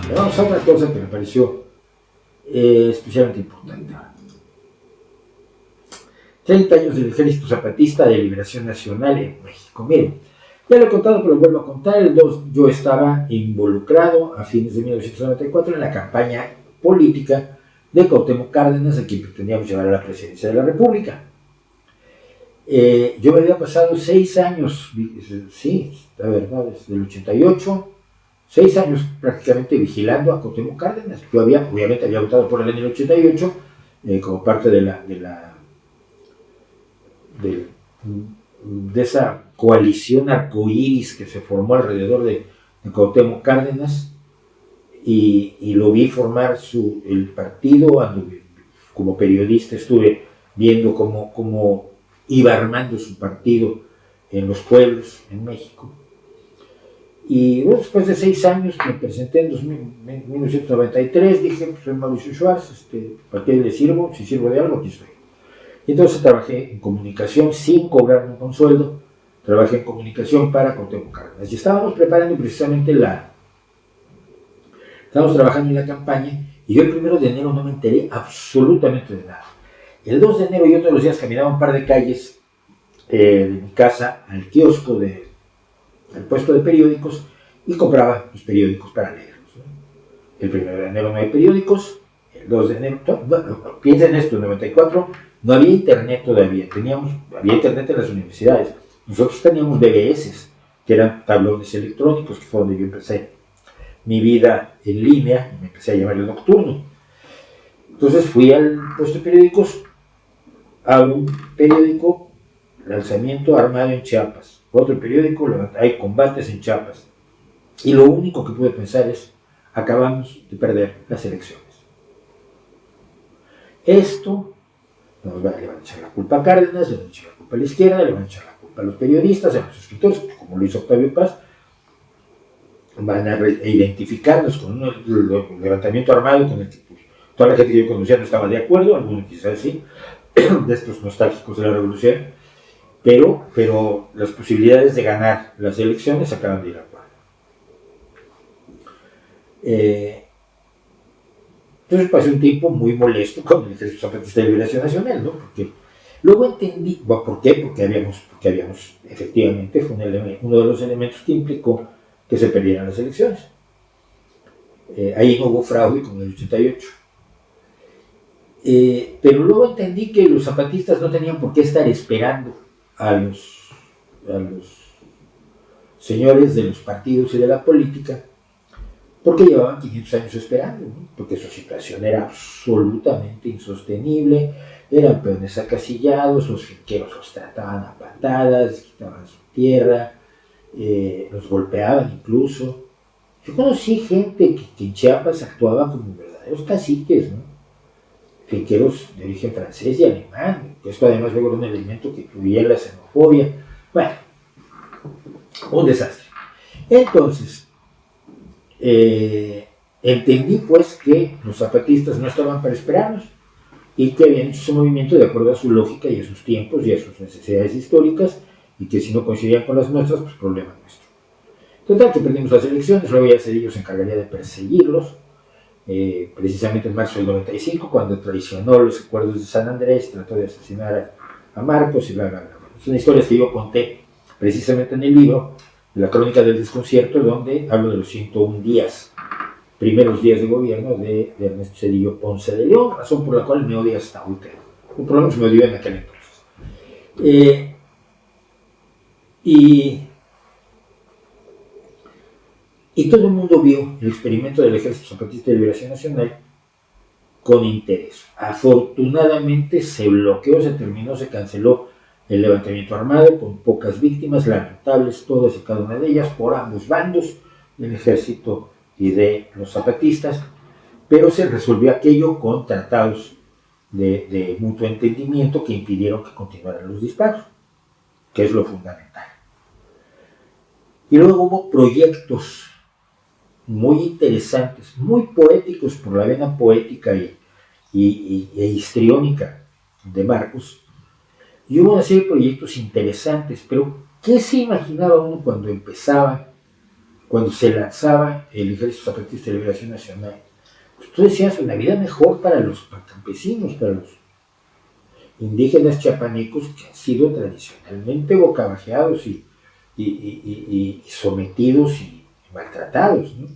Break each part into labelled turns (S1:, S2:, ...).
S1: Pero vamos a otra cosa que me pareció especialmente importante. 30 años del Ejército Zapatista de Liberación Nacional en México. Miren, ya lo he contado, pero lo vuelvo a contar. Yo estaba involucrado a fines de 1994 en la campaña política de Cuauhtémoc Cárdenas, a quien pretendíamos llevar a la presidencia de la República. Yo me había pasado 6 años, sí, la verdad, desde el 88, 6 años prácticamente vigilando a Cuauhtémoc Cárdenas. Yo obviamente había votado por él en el 88, como parte de esa coalición arcoíris que se formó alrededor de Cuauhtémoc Cárdenas, y lo vi formar el partido. Como periodista estuve viendo cómo iba armando su partido en los pueblos en México. Y bueno, después de 6 años me presenté en 1993, dije, pues soy Mauricio Schwartz, ¿para qué le sirvo? Si sirvo de algo, aquí estoy. Y entonces trabajé en comunicación sin cobrarme un sueldo, trabajé en comunicación para Cuauhtémoc Cárdenas. Y estábamos preparando precisamente estábamos trabajando en la campaña, y yo el 1 de enero no me enteré absolutamente de nada. El 2 de enero yo todos los días caminaba un par de calles de mi casa al kiosco al puesto de periódicos y compraba los periódicos para leerlos. El 1 de enero no hay periódicos, el 2 de enero, piensen en esto, en 94 no había internet todavía, había internet en las universidades. Nosotros teníamos BBS, que eran tablones electrónicos, que fue donde yo empecé mi vida en línea, y me empecé a llamar el nocturno. Entonces fui al puesto de periódicos, a un periódico, lanzamiento armado en Chiapas, otro periódico, hay combates en Chiapas, y lo único que pude pensar es, acabamos de perder las elecciones. Esto le van a echar la culpa a Cárdenas, le van a echar la culpa a la izquierda, le van a echar la culpa a los periodistas, a los escritores, como lo hizo Octavio Paz. Van a identificarnos con un levantamiento armado con el que toda la gente que yo conocía no estaba de acuerdo, algunos quizás sí, de estos nostálgicos de la revolución, pero las posibilidades de ganar las elecciones acaban de ir a cuadro. Entonces pasé un tiempo muy molesto con el Ejército Zapatista de Liberación Nacional, ¿no? Porque luego entendí, ¿por qué? Porque habíamos efectivamente, fue uno de los elementos que implicó que se perdieran las elecciones. Ahí no hubo fraude como en el 88. Pero luego entendí que los zapatistas no tenían por qué estar esperando a los señores de los partidos y de la política, porque llevaban 500 años esperando, ¿no? Porque su situación era absolutamente insostenible, eran peones acasillados, los finqueros los trataban a patadas, les quitaban su tierra, los golpeaban incluso. Yo conocí gente que en Chiapas actuaba como verdaderos caciques, ¿no? Finqueros de origen francés y alemán, que esto además luego era un elemento que incluía la xenofobia. Bueno, un desastre. Entonces, entendí pues que los zapatistas no estaban para esperarnos y que habían hecho su movimiento de acuerdo a su lógica y a sus tiempos y a sus necesidades históricas, y que si no coincidían con las nuestras, pues problema nuestro. Total, que perdimos las elecciones, luego ya Cedillo se encargaría de perseguirlos, precisamente en marzo del 95, cuando traicionó los acuerdos de San Andrés, trató de asesinar a Marcos y bla, bla, bla. Es una historia que yo conté precisamente en el libro, de la crónica del desconcierto, donde hablo de los 101 días, primeros días de gobierno de Ernesto Zedillo Ponce de León, razón por la cual me odia hasta hoy, un problema que me odió en aquel entonces. Y todo el mundo vio el experimento del Ejército Zapatista de Liberación Nacional con interés. Afortunadamente se bloqueó, se terminó, se canceló el levantamiento armado con pocas víctimas, lamentables todas y cada una de ellas, por ambos bandos, del ejército y de los zapatistas, pero se resolvió aquello con tratados de mutuo entendimiento que impidieron que continuaran los disparos, que es lo fundamental. Y luego hubo proyectos muy interesantes, muy poéticos por la vena poética e histriónica de Marcos, y hubo una serie de proyectos interesantes, pero ¿qué se imaginaba uno cuando empezaba cuando se lanzaba el Ejército Zapatista de Liberación Nacional, pues tú decías una vida mejor para los campesinos, para los indígenas chiapanecos que han sido tradicionalmente bocabajeados y sometidos y maltratados, ¿no?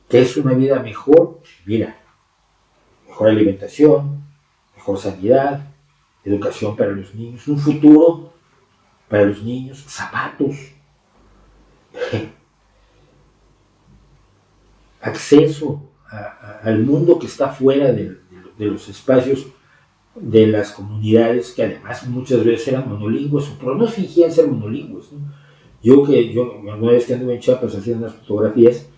S1: ¿Qué es una vida mejor? Mira, mejor alimentación, mejor sanidad, educación para los niños, un futuro para los niños, zapatos, acceso al mundo que está fuera de los espacios de las comunidades que además muchas veces eran monolingües, pero no fingían ser monolingües, ¿no? Yo alguna vez que anduve en Chiapas haciendo unas fotografías,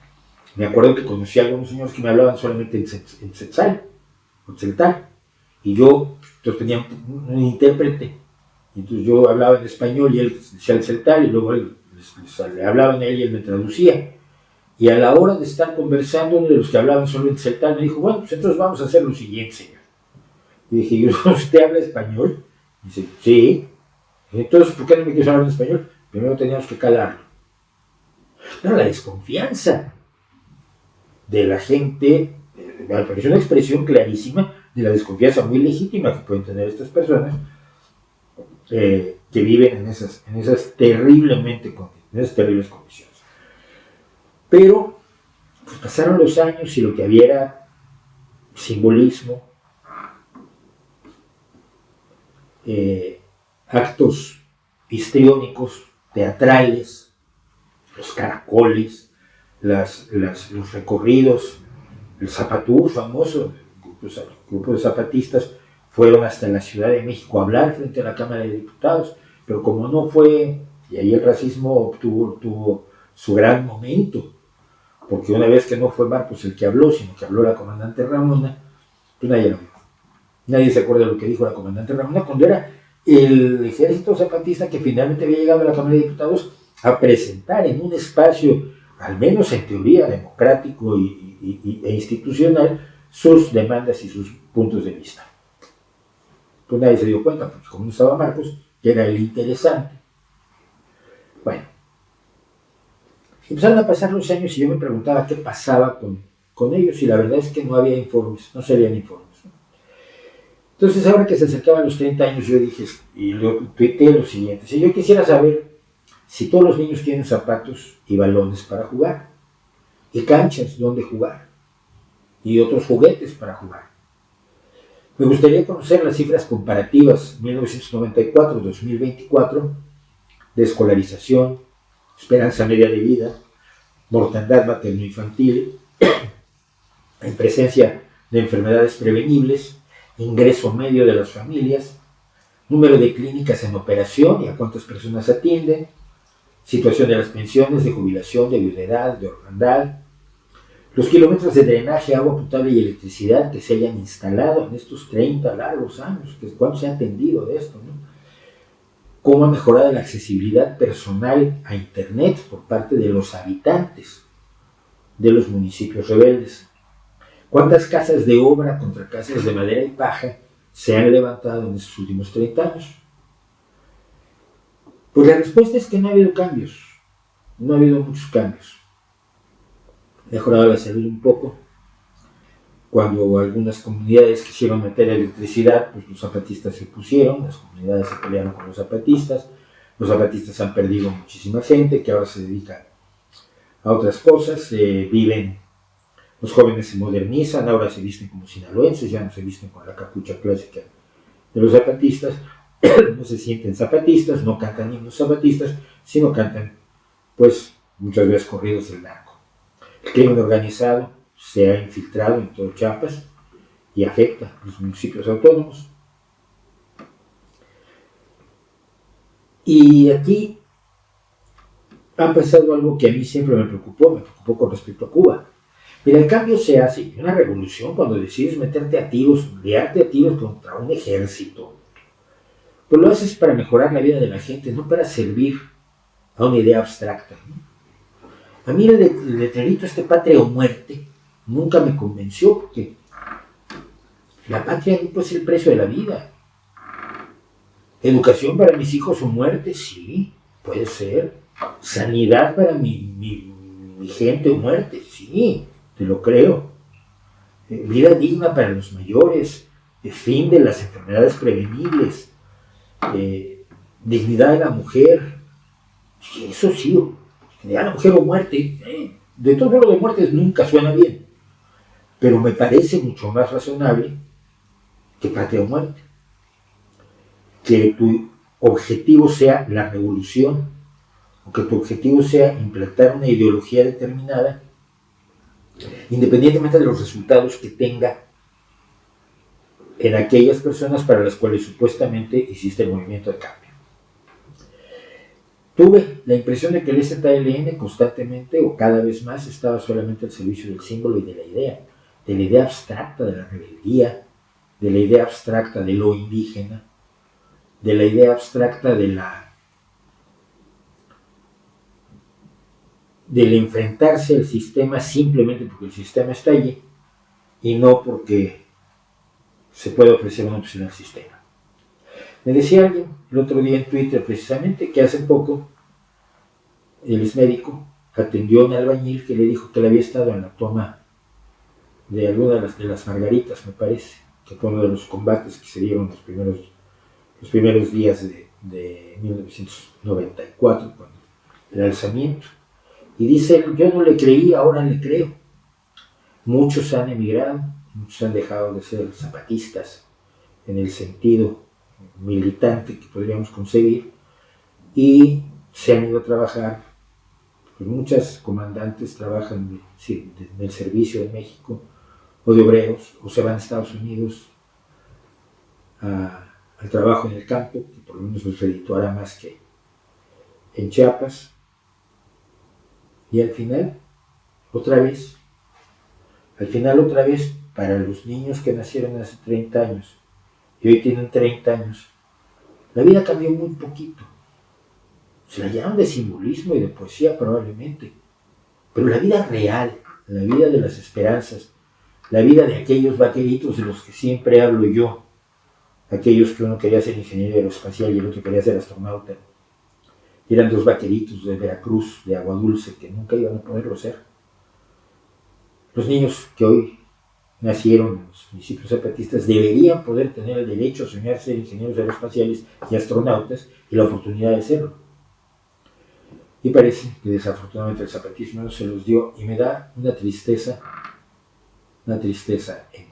S1: me acuerdo que conocí a algunos señores que me hablaban solamente en Tzeltal, o Tzeltal, y yo entonces tenía un intérprete, y entonces yo hablaba en español y él decía el Tzeltal, y luego él le hablaba en él y él me traducía. Y a la hora de estar conversando, uno de los que hablaban solo en Tzeltal me dijo, bueno, pues entonces vamos a hacer lo siguiente, señor. Y dije, ¿usted habla español? Y dice, sí. Entonces, ¿por qué no me quieres hablar en español? Primero teníamos que calarlo. Pero la desconfianza de la gente, me parece una expresión clarísima de la desconfianza muy legítima que pueden tener estas personas que viven en esas terribles condiciones. Pero pues pasaron los años y lo que había era simbolismo, actos histriónicos, teatrales, los caracoles, los recorridos, el Zapatúr famoso, el grupo de zapatistas fueron hasta la Ciudad de México a hablar frente a la Cámara de Diputados, pero como no fue, y ahí el racismo tuvo su gran momento, porque una vez que no fue Marcos el que habló, sino que habló la comandante Ramona, pues nadie lo vio. Nadie se acuerda de lo que dijo la comandante Ramona cuando era el ejército zapatista que finalmente había llegado a la Cámara de Diputados a presentar en un espacio, al menos en teoría, democrático e institucional, sus demandas y sus puntos de vista. Pues nadie se dio cuenta, porque como no estaba Marcos, que era el interesante. Bueno, empezaron a pasar los años y yo me preguntaba qué pasaba con ellos, y la verdad es que no había informes, no salían informes. Entonces, ahora que se acercaban los 30 años, yo dije, y lo tuiteé lo siguiente: si yo quisiera saber si todos los niños tienen zapatos y balones para jugar, y canchas donde jugar, y otros juguetes para jugar. Me gustaría conocer las cifras comparativas 1994-2024 de escolarización, esperanza media de vida, mortandad materno-infantil, en presencia de enfermedades prevenibles, ingreso medio de las familias, número de clínicas en operación y a cuántas personas atienden, situación de las pensiones de jubilación, de viudedad, de orfandad, los kilómetros de drenaje, agua potable y electricidad que se hayan instalado en estos 30 largos años, ¿cuánto se ha atendido de esto, ¿no? Cómo ha mejorado la accesibilidad personal a Internet por parte de los habitantes de los municipios rebeldes. ¿Cuántas casas de obra contra casas de madera y paja se han levantado en estos últimos 30 años? Pues la respuesta es que no ha habido cambios, no ha habido muchos cambios. Ha mejorado la salud un poco. Cuando algunas comunidades quisieron meter electricidad, pues los zapatistas se opusieron, las comunidades se pelearon con los zapatistas han perdido muchísima gente que ahora se dedica a otras cosas, los jóvenes se modernizan, ahora se visten como sinaloenses, ya no se visten con la capucha clásica de los zapatistas, no se sienten zapatistas, no cantan himnos zapatistas, sino cantan, pues, muchas veces corridos del narco. El crimen organizado se ha infiltrado en todo Chiapas y afecta a los municipios autónomos. Y aquí ha pasado algo que a mí siempre me preocupó con respecto a Cuba. Mira, el cambio se hace, una revolución, cuando decides meterte a tiros, liarte a tiros contra un ejército. Pues lo haces para mejorar la vida de la gente, no para servir a una idea abstracta, ¿no? A mí el letrerito patria o muerte nunca me convenció, porque la patria no puede ser el precio de la vida. Educación para mis hijos o muerte, sí, puede ser. sanidad para mi gente o muerte, sí, te lo creo. Vida digna para los mayores, fin de las enfermedades prevenibles, dignidad de la mujer, eso sí, dignidad de la mujer o muerte. De todo modo, de muertes nunca suena bien, pero me parece mucho más razonable que patria o muerte. Que tu objetivo sea la revolución, o que tu objetivo sea implantar una ideología determinada, independientemente de los resultados que tenga en aquellas personas para las cuales supuestamente hiciste el movimiento de cambio. Tuve la impresión de que el ZLN constantemente o cada vez más estaba solamente al servicio del símbolo y de la idea abstracta de la rebeldía, de la idea abstracta de lo indígena, de la idea abstracta del enfrentarse al sistema simplemente porque el sistema está allí y no porque se puede ofrecer una opción al sistema. Me decía alguien el otro día en Twitter precisamente que hace poco él es médico, atendió a un albañil que le dijo que le había estado en la toma de alguna de las Margaritas, me parece, que fue uno de los combates que se dieron los primeros días de 1994, cuando el alzamiento. Y dice, yo no le creí, ahora le creo. Muchos han emigrado, muchos han dejado de ser zapatistas en el sentido militante que podríamos concebir y se han ido a trabajar. Pues muchas comandantes trabajan en el servicio en México o de obreros o se van a Estados Unidos al trabajo en el campo, que por lo menos les redituará más que en Chiapas. Y al final, otra vez, para los niños que nacieron hace 30 años y hoy tienen 30 años, la vida cambió muy poquito. Se la llenaron de simbolismo y de poesía probablemente, pero la vida real, la vida de las esperanzas, la vida de aquellos vaqueritos de los que siempre hablo yo, aquellos que uno quería ser ingeniero aeroespacial y el otro quería ser astronauta, eran dos vaqueritos de Veracruz, de Agua Dulce, que nunca iban a poderlo ser. Los niños que hoy nacieron en los municipios zapatistas deberían poder tener el derecho a soñar ser ingenieros aeroespaciales y astronautas y la oportunidad de serlo. Y parece que desafortunadamente el zapatismo no se los dio y me da una tristeza enorme.